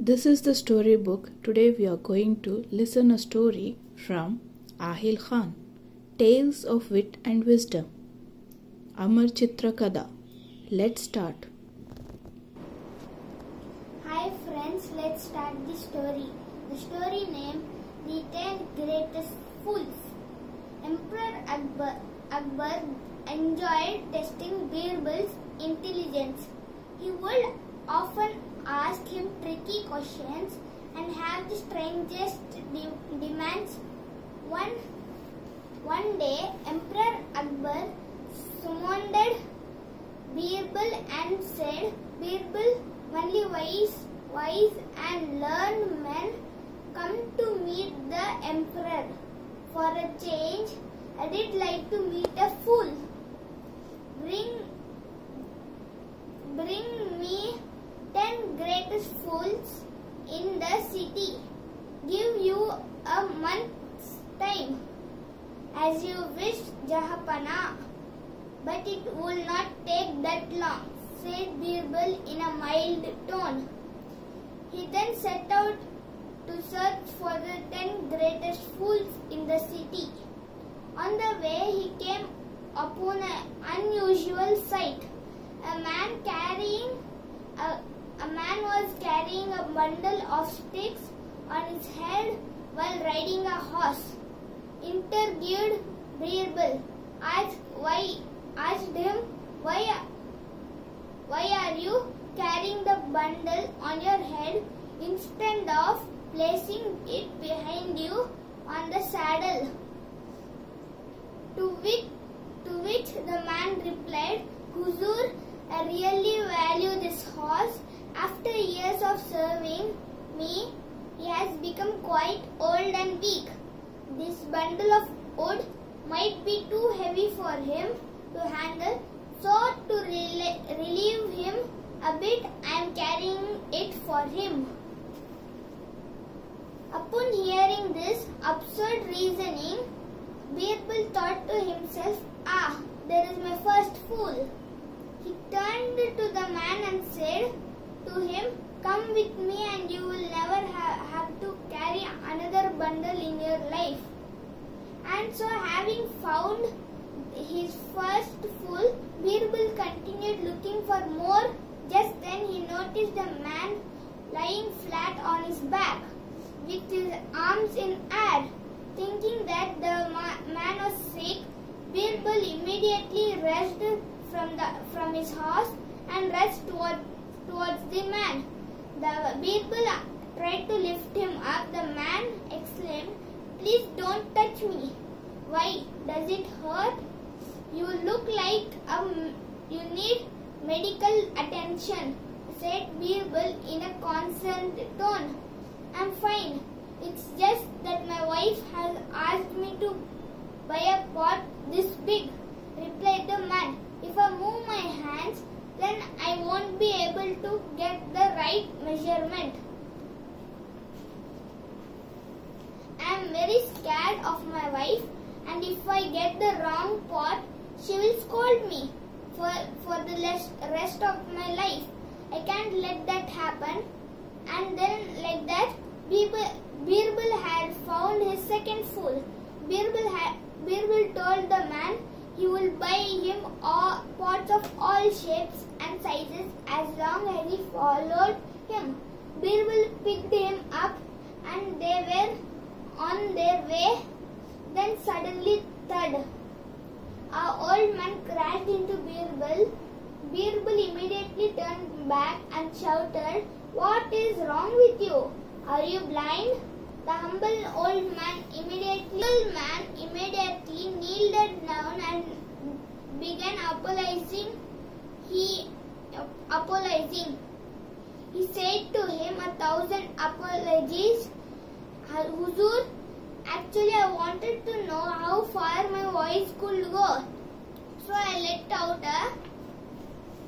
This is the storybook. Today we are going to listen a story from Ahil Khan, Tales of Wit and Wisdom. Amar Chitra Kada. Let's start. Hi friends, let's start the story. The story name The 10 Greatest Fools. Emperor Akbar enjoyed testing Birbal's intelligence. He would often ask him tricky questions and have the strangest demands. One day, Emperor Akbar summoned Birbal and said, "Birbal, only wise and learned men come to meet the emperor. For a change, I did like to meet a fool. Bring me 10 greatest fools in the city. Give you a month's time. As you wish, Jahapana. But it will not take that long," said Birbal in a mild tone. He then set out to search for the 10 greatest fools in the city. On the way, he came upon an unusual sight. A man was carrying a bundle of sticks on his head while riding a horse. Interviewed Birbal asked him, why are you carrying the bundle on your head instead of placing it behind you on the saddle? To which the man replied, "Huzur, I really value this horse. After years of serving me, he has become quite old and weak. This bundle of wood might be too heavy for him to handle, so to relieve him a bit, I am carrying it for him." Upon hearing this absurd reasoning, Birbal thought to himself, there is my first fool." He turned to the man and said to him, "Come with me and you will never have to carry another bundle in your life." And so, having found his first fool, Birbal continued looking for more. Just then he noticed a man lying flat on his back with his arms in air. Thinking that the man was sick, Birbal immediately rushed from his horse and rushed towards the man. Birbal tried to lift him up. The man exclaimed, "Please don't touch me." "Why, does it hurt? You look like you need medical attention," said Birbal in a concerned tone. "I'm fine. It's just that my wife has asked me to buy a pot this big," replied the man. "If I move my hands, then I won't be able to get the right measurement. I am very scared of my wife, and if I get the wrong pot, she will scold me for the rest of my life. I can't let that happen." And then, like that, Birbal had found his second fool. Birbal told the man he will buy him pots of all shapes and sizes as long as he followed him. Birbal picked him up and they were on their way. Then suddenly, thud! An old man crashed into Birbal. Birbal immediately turned back and shouted, "What is wrong with you? Are you blind?" The humble old man immediately kneeled down and began apologizing. He said to him, "1,000 apologies, Huzur. Actually, I wanted to know how far my voice could go. So I let out a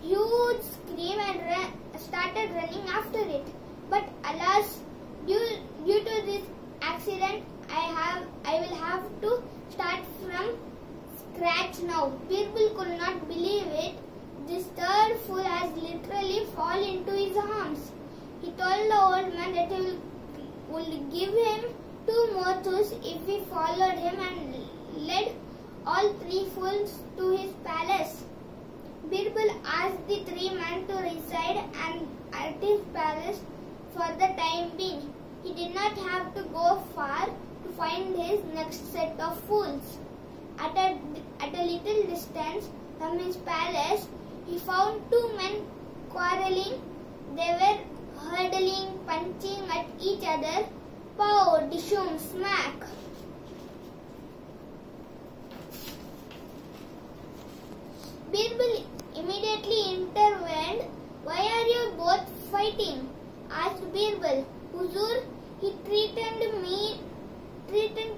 huge scream and started running after it. But alas, due to this accident, I will have to start from scratch now." Birbal could not believe it. This third fool has literally fallen into his arms. He told the old old man that he would give him 2 more tools if he followed him, and led all 3 fools to his palace. Birbal asked the 3 men to reside at his palace for the time being. He did not have to go far to find his next set of fools. At a little distance from his palace, he found 2 men quarreling. They were hurtling, punching at each other. Pow, dishum, smack. Birbal immediately intervened. "Why are you both fighting?" asked Birbal. "Huzur, he threatened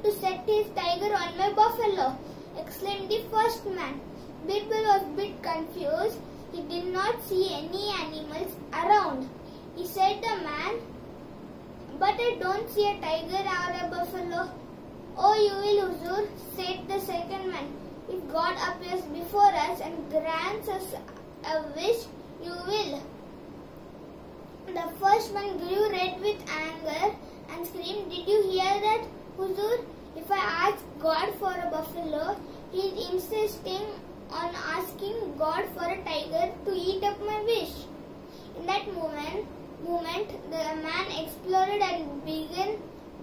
to set his tiger on my buffalo," exclaimed the first man. Birbal was a bit confused. He did not see any animals around. He said the man, "But I don't see a tiger or a buffalo." "Oh, you will, Huzur," said the second man. "If God appears before us and grants us a wish, you will." The first man grew red with anger and screamed, "Did you hear that, Huzur? If I ask God for a buffalo, he is insisting on asking God for a tiger to eat up my wish." In that moment, the man exploded and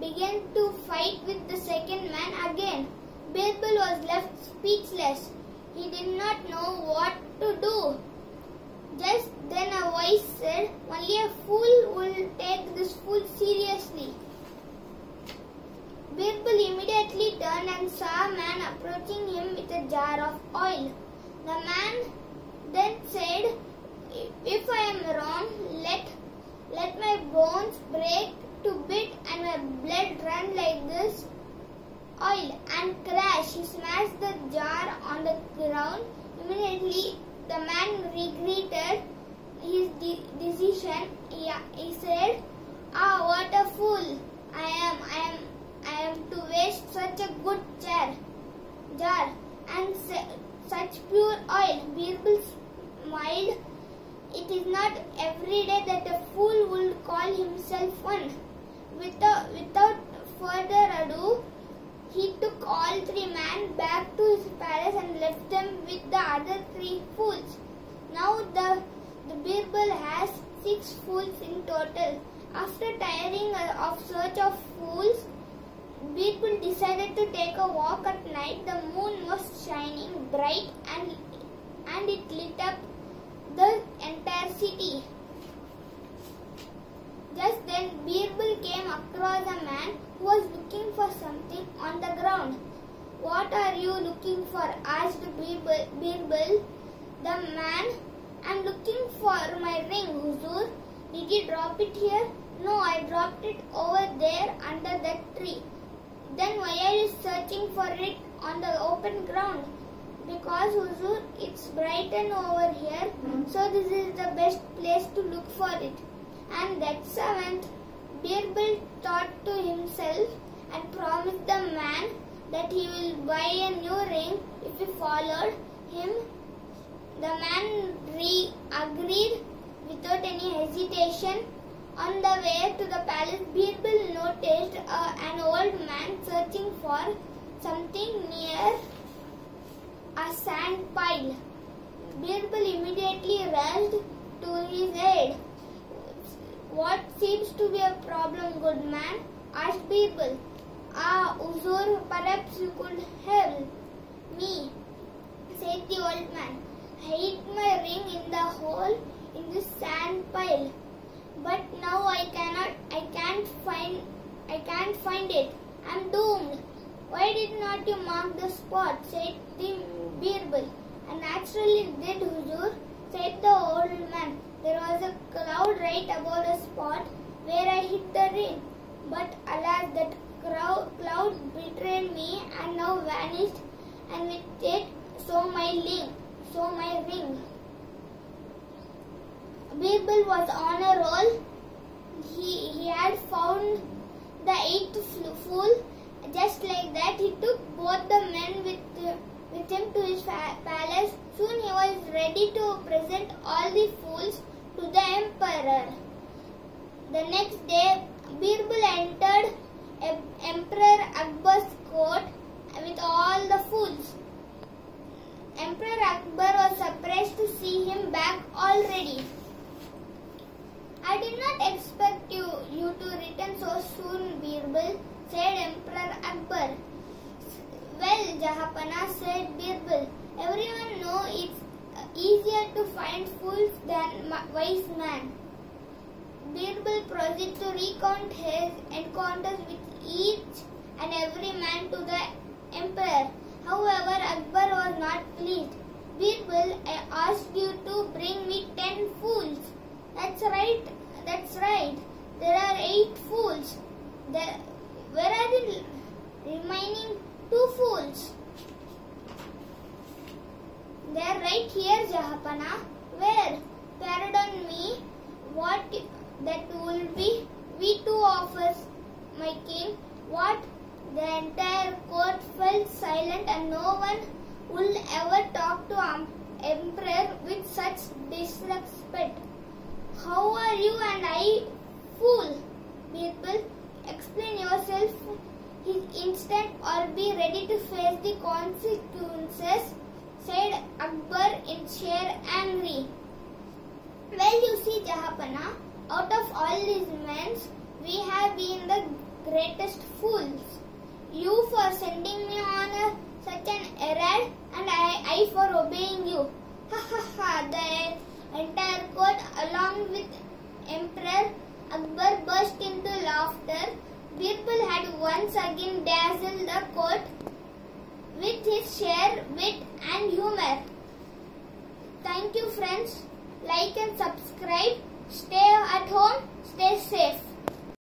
began to fight with the second man again. Birbal was left speechless. He did not know what to do. Just then a voice said, "Only a fool will take this fool seriously." Birbal immediately turned and saw a man approaching him with a jar of oil. The man then said, "If I am wrong, let my bones break to bit and my blood run like this oil." And crash, he smashed the jar on the ground. Immediately, the man regretted his decision. He said, "Ah, what a fool I am to waste such a good jar and such pure oil." Birbal smiled. It is not every day that a fool will call himself one. Without further ado, he took all 3 men back to his palace and left them with the other 3 fools. Now the Birbal has 6 fools in total. After tiring of search of fools, Birbal decided to take a walk at night. The moon was shining bright and it lit up the entire city. Just then Birbal came across a man who was looking for something on the ground. "What are you looking for?" asked Birbal. The man, "I'm looking for my ring, Huzur." "Did you drop it here?" "No, I dropped it over there under that tree." "Then why are you searching for it on the open ground?" "Because, Huzur, it's brighten over here, so this is the best place to look for it." And that 7th, Birbal thought to himself and promised the man that he will buy a new ring if he followed him. The man agreed without any hesitation. On the way to the palace, Birbal noticed an old man searching for something near a sand pile. Birbal immediately rushed to his aid. "What seems to be a problem, good man?" asked Birbal. "Ah, Huzur, perhaps you could help me," said the old man. "I hid my ring in the hole in this sand pile, but now I can't find it. I'm doomed." "Why did not you mark the spot?" said the Birbal. "I naturally did, Huzur," said the old man. "There was a cloud right above the spot where I hid the ring. But alas, that cloud betrayed me and now vanished, and with it so my ring." Birbal was on a roll. He had found the 8th fool. Just like that, he took both the men with him to his palace. Soon he was ready to present all the fools to the emperor. The next day, Birbal entered Emperor Akbar's court with all the fools. Emperor Akbar was surprised to see him back already. I did not expect you to return so soon, Birbal, said Emperor Akbar. Well, Jahanpana, said Birbal, everyone knows it's easier to find fools than wise men. Birbal proceeded to recount his encounters with each and every man to the emperor. However, Akbar was not pleased. Birbal, I asked you to bring me 10 fools. That's right. There are 8 fools. Where are the remaining 2 fools? They are right here, Jahanpana. Where? Pardon me. What? That will be we 2 of us, my king. What? The entire court fell silent and no one will ever talk to emperor with such disrespect. How are you and I, fool? Birbal, explain yourself his instant or be ready to face the consequences, said Akbar in sheer anger. Well, you see, Jahanpana, out of all these men, we have been the greatest fools. You for sending me on such an errand, and I for obeying you. Ha ha ha! The entire court, along with Emperor Akbar, burst into laughter. Birbal had once again dazzled the court with his sheer wit and humor. Thank you, friends. Like and subscribe. Stay